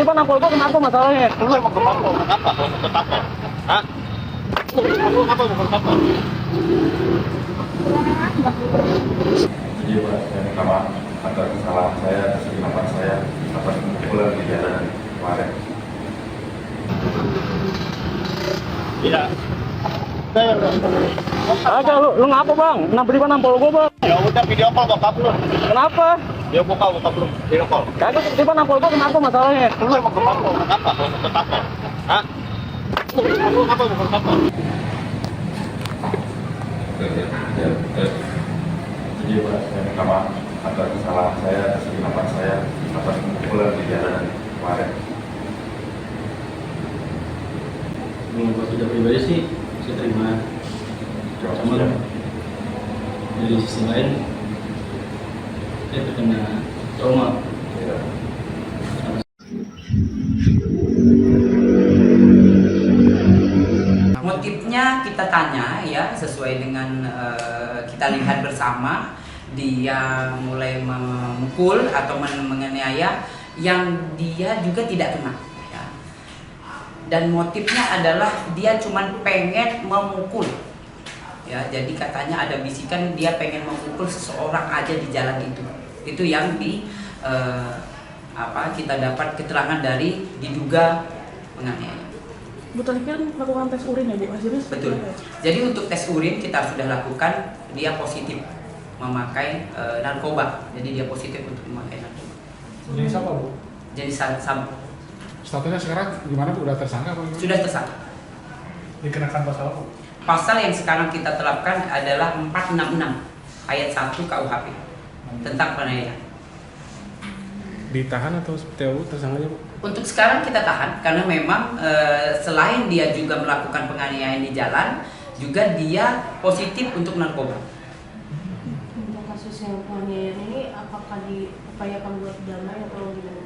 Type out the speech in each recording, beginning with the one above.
tiba-tiba nampol gua kenapa masalahnya? Lu emang ketampol, kenapa kalau ketampol? Hah? Lu kenapa mau ketampol? Jadi saya minta maaf atas kesalahan saya, atas kesilapan saya, atas pemukulan di jalan kemarin. Iya. Saya udah. Agak lu ngapa bang? Tiba-tiba nampol gua bang. Ya udah video call bokap lu. Kenapa? Dia bokap lu video call. Kagak tiba-tiba nampol gua kenapa masalahnya? Lu emang ketampol, kenapa kalau ketampol? Hah? Lu kenapa mau ketampol? Jadi saya minta maaf atas kesalahan saya, atas kesilapan saya, atas pemukulan di jalan kemarin. Kalau sudah pribadi sih saya terima, cuma dari sisi lain saya terkena trauma. Ya. Motifnya kita tanya ya sesuai dengan kita lihat bersama, dia mulai memukul atau menganiaya yang dia juga tidak kena ya. Dan motifnya adalah dia cuman pengen memukul ya, jadi katanya ada bisikan dia pengen memukul seseorang aja di jalan itu yang kita dapat keterangan dari diduga penganiaya. Bu tadi kan melakukan tes urin ya Bu, hasilnya Betul. Jadi untuk tes urin kita sudah lakukan, dia positif memakai narkoba. Jadi dia positif untuk memakai narkoba. Jenis apa Bu? Jadi sabu. Statusnya sekarang gimana Bu? Udah tersangka apa gimana? Sudah tersangka. Dikenakan pasal apa? Pasal yang sekarang kita terapkan adalah 466 ayat 1 KUHP tentang penganiayaan. Ditahan atau seperti apa Bu tersangkanya Bu? Untuk sekarang kita tahan karena memang selain dia juga melakukan penganiayaan di jalan, juga dia positif untuk narkoba. Untuk kasus yang penganiayaan ini apakah diupayakan buat damai atau gimana?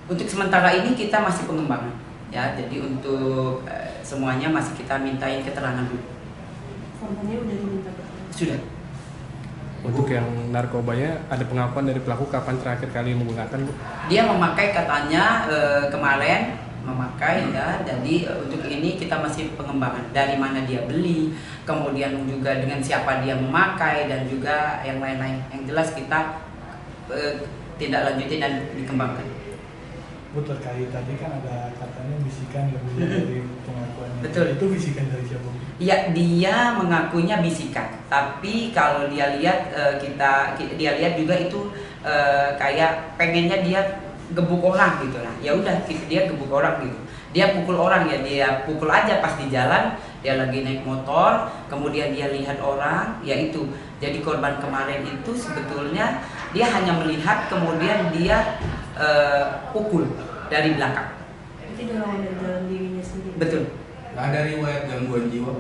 Untuk sementara ini kita masih pengembangan ya, jadi untuk semuanya masih kita mintain keterangan dulu. Korbannya udah diminta keterangan? Sudah. Untuk yang narkobanya ada pengakuan dari pelaku kapan terakhir kali menggunakan Bu? Dia memakai katanya kemarin memakai ya, jadi untuk ini kita masih pengembangan dari mana dia beli, kemudian juga dengan siapa dia memakai dan juga yang lain-lain. Yang jelas kita tidak lanjutin dan dikembangkan. Bu, terkait tadi kan ada katanya bisikan lebih dari pengakuannya. Betul. Itu bisikan dari siapa? Ya, dia mengakunya bisikan, tapi kalau dia lihat dia lihat juga itu kayak pengennya dia gebuk orang gitu lah. Ya udah, dia gebuk orang gitu. Dia pukul orang ya, dia pukul aja pas di jalan, dia lagi naik motor, kemudian dia lihat orang, ya itu. Jadi korban kemarin itu sebetulnya dia hanya melihat, kemudian dia pukul dari belakang. Itu dalam dirinya sendiri? Betul. Nggak ada riwayat gangguan jiwa.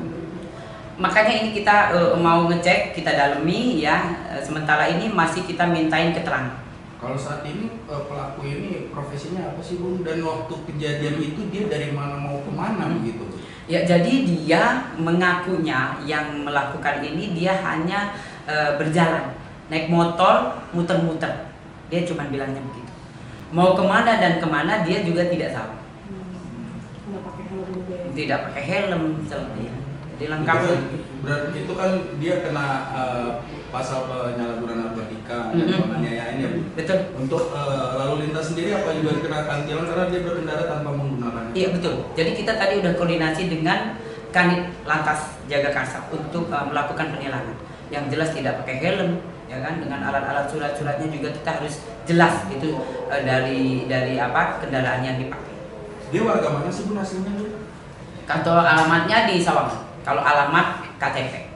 Makanya ini kita mau ngecek, kita dalemi ya. Sementara ini masih kita mintain keterangan. Kalau saat ini pelaku ini profesinya apa sih Bu? Dan waktu kejadian itu dia dari mana mau kemana begitu? Ya, jadi dia mengakunya yang melakukan ini dia hanya berjalan, naik motor, muter-muter. Dia cuma bilangnya begitu. Mau kemana dan kemana dia juga tidak tahu. Nggak pakai helm juga ya? Tidak pakai helm, seperti itu. Jadi lengkap. Berarti itu kan dia kena pasal penyalahgunaan narkotika dan penganiayaan ya Bu? Betul. Untuk lalu lintas sendiri apa juga dikenakan tilang karena dia berkendara tanpa menggunakan? Iya betul. Jadi kita tadi udah koordinasi dengan Kanit Lantas Jagakarsa untuk melakukan penilangan. Yang jelas tidak pakai helm, ya kan, dengan alat-alat surat-suratnya juga kita harus jelas itu dari apa kendaraan yang dipakai. Dia warga mana sih Bu aslinya Bu? Kantor alamatnya di Sawangan. Kalau alamat KTP.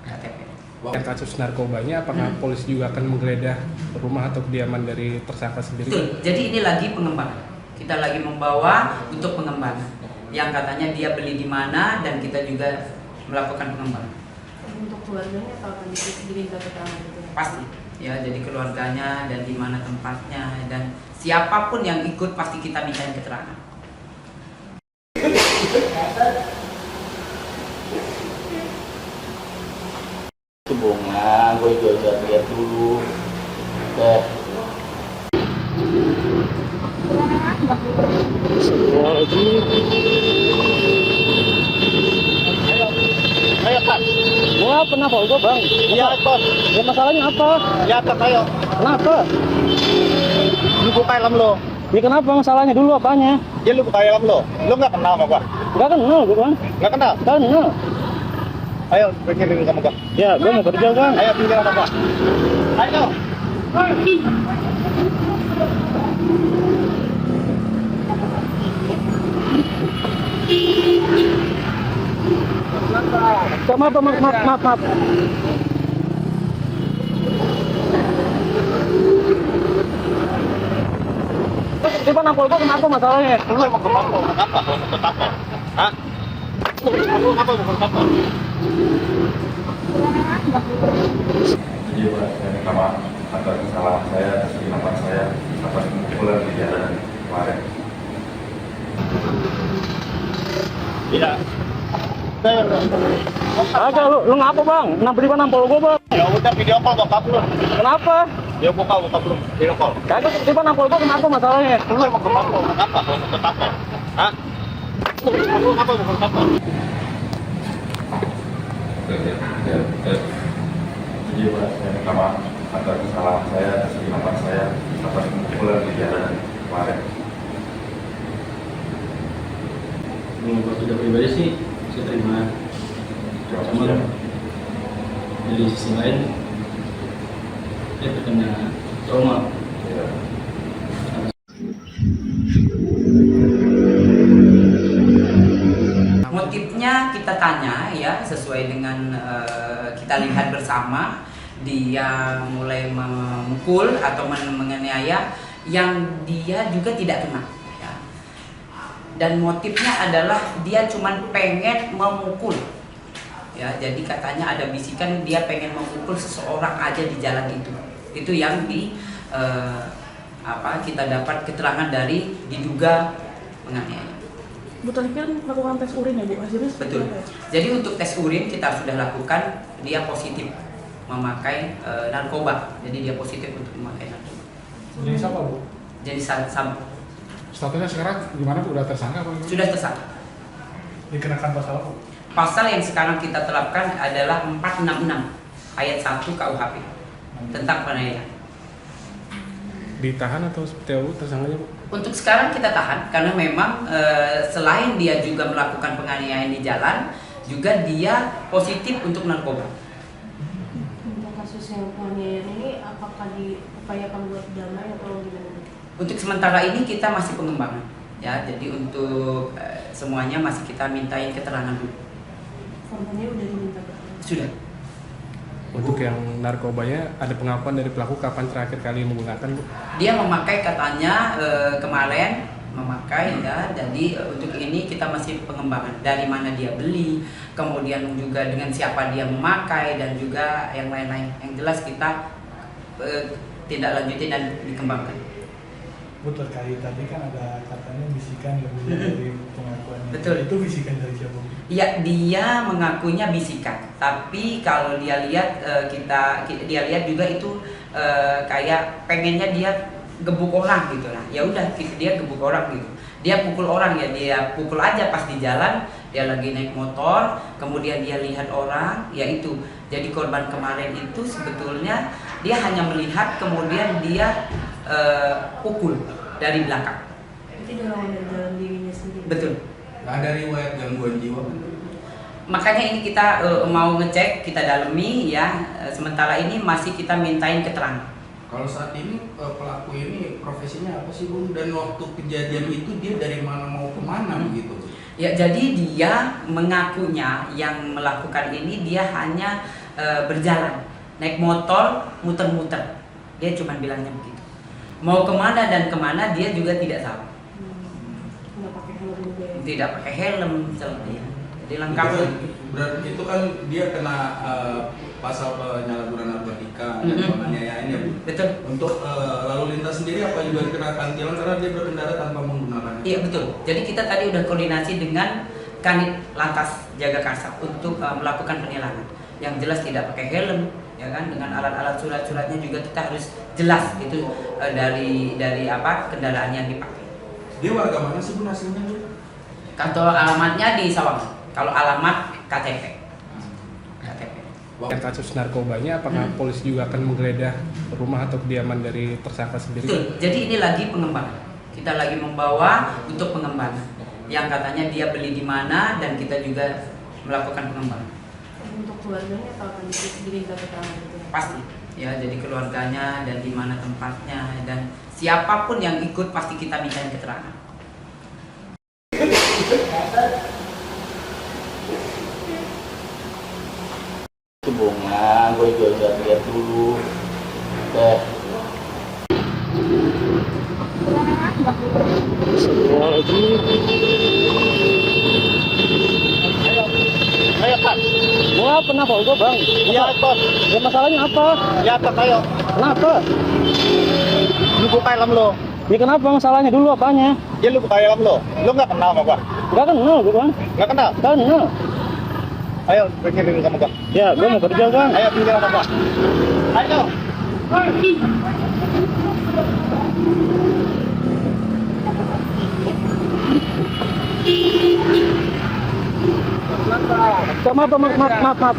KTP. Yang kasus narkobanya apakah polisi juga akan menggeledah rumah atau kediaman dari tersangka sendiri? Betul. Jadi ini lagi pengembangan. Kita lagi membawa untuk pengembangan. Yang katanya dia beli di mana dan kita juga melakukan pengembangan. Untuk keluarganya apa akan diminta keterangan gitu? Pasti. Ya, jadi keluarganya dan di mana tempatnya dan siapapun yang ikut pasti kita mintain keterangan. Itu bunga, gue juga lihat dulu. Deh. Ayo Pak. Gua pernah bawa gua bang. Iya Bos. Ya masalahnya apa? Ya Pak ayo. Kenapa? Lu buka helm lo. Ya kenapa masalahnya dulu apanya? Ya lu buka helm lo. Lu nggak kenal sama gua? Gak kenal gua bang. Nggak kenal? Kenal. Ayo pikirin sama gua. Ya gua mau kerja bang. Ayo pikirin sama gua. Ayo. Maaf. Tiba nampol gua kenapa masalahnya? Lu mau ke Papua? Kenapa? Mau ke Papua? Hah? Lu apa mau ke Papua? Jadi Pak, saya minta maaf atas kesalahan saya, atas kegelapan saya, atas pemukulan di jalanan kemarin. Iya. Agak lu ngapa bang? Tiba nampol gua bang. Ya udah video call bokap lu. Kenapa? Dia buka bokap lu. Video call. Kagak tiba nampol gua kenapa masalahnya? Lu mau ke Papua? Kenapa? Mau ke Papua? Hah? Lu apa mau ke Papua? Jadi Pak, saya minta maaf atas kesalahan saya, atas kegelapan saya, atas pemukulan di jalanan kemarin. Kalau sudah pribadi sih saya terima, cuma dari sisi lain saya terkena trauma. Ya. Motifnya kita tanya ya sesuai dengan kita lihat bersama, dia mulai memukul atau menganiaya yang dia juga tidak kenal ya. Dan motifnya adalah dia cuman pengen memukul ya, jadi katanya ada bisikan dia pengen memukul seseorang aja di jalan itu yang kita dapat keterangan dari diduga menganiaya. Bu tadi kan melakukan tes urin ya Bu, hasilnya seperti Betul. apa ya? Jadi untuk tes urin kita sudah lakukan, dia positif memakai narkoba. Jadi dia positif untuk memakai narkoba. Jadi siapa Bu? Jadi sama Statusnya sekarang gimana Bu? Udah tersangka apa gimana? sudah tersangka. Dikenakan pasal apa? Pasal yang sekarang kita terapkan adalah 466 ayat 1 KUHP tentang penganiayaan. Ditahan atau seperti apa Bu tersangkanya Bu? Untuk sekarang kita tahan karena memang selain dia juga melakukan penganiayaan di jalan, juga dia positif untuk narkoba. Untuk kasus yang penganiayaan ini apakah diupayakan buat damai atau gimana? Untuk sementara ini kita masih pengembangan ya, jadi untuk semuanya masih kita mintain keterangan dulu. Korbannya udah diminta keterangan? Sudah. Untuk yang narkobanya ada pengakuan dari pelaku kapan terakhir kali menggunakan Bu? Dia memakai katanya kemarin memakai ya, jadi untuk ini kita masih pengembangan dari mana dia beli, kemudian juga dengan siapa dia memakai dan juga yang lain-lain. Yang jelas kita tindak lanjuti dan dikembangkan. Bu terkait tadi kan ada katanya bisikan lebih dari pengakuannya. Betul. Itu bisikan dari siapa Bu? Ya, dia mengakunya bisikan, tapi kalau dia lihat dia lihat juga itu kayak pengennya dia gebuk orang gitu. Nah ya udah dia gebuk orang gitu, dia pukul orang ya, dia pukul aja pas di jalan, dia lagi naik motor, kemudian dia lihat orang, ya itu. Jadi korban kemarin itu sebetulnya dia hanya melihat, kemudian dia pukul dari belakang. Itu dorongan dari dalam dirinya sendiri? Betul. Nggak ada riwayat gangguan jiwa. Makanya ini kita mau ngecek, kita dalemi ya. Sementara ini masih kita mintain keterangan. Kalau saat ini pelaku ini profesinya apa sih Bung? Dan waktu kejadian itu dia dari mana mau kemana begitu? Ya, jadi dia mengakunya yang melakukan ini dia hanya berjalan, naik motor, muter-muter. Dia cuma bilangnya begitu. Mau kemana dan kemana dia juga tidak tahu. Nggak pakai helm juga ya? Tidak pakai helm, misalnya. Jadi lengkap. Berarti itu kan dia kena pasal penyalahgunaan narkotika dan penganiayaan ya Bu? Betul. Untuk lalu lintas sendiri apa juga dikenakan tilang karena dia berkendara tanpa menggunakan? Iya betul. Jadi kita tadi udah koordinasi dengan Kanit Lantas Jagakarsa untuk melakukan penilangan. Yang jelas tidak pakai helm, ya kan, dengan alat-alat surat-suratnya juga kita harus jelas itu dari apa kendaraan yang dipakai. Dia warga mana sih Bu hasilnya Bu? Kantor alamatnya di Sawangan. Kalau alamat KTP. KTP. Yang kasus narkobanya, apakah polisi juga akan menggeledah rumah atau kediaman dari tersangka sendiri? Betul. Jadi ini lagi pengembangan. Kita lagi membawa untuk pengembangan. Yang katanya dia beli di mana dan kita juga melakukan pengembangan. Untuk keluarganya apa akan diminta keterangan itu? Pasti. Ya, jadi keluarganya dan di mana tempatnya dan siapapun yang ikut pasti kita mintain keterangan. Itu bunga, gue juga lihat dulu. Deh. Ayo Pak. Gua kenapa gua bang? Iya Bos. Ya masalahnya apa? Ya Pak, ayo. Kenapa? Lu buka helm lo. Ya kenapa masalahnya dulu apanya? Ya lu buka helm lo. Lu nggak kenal sama gua? Gak kenal gua bang. Nggak kenal? Kenal. Ayo, pikir dulu sama gua. Ya gua mau kerja bang. Ayo pikir sama gua. Ayo. Maaf.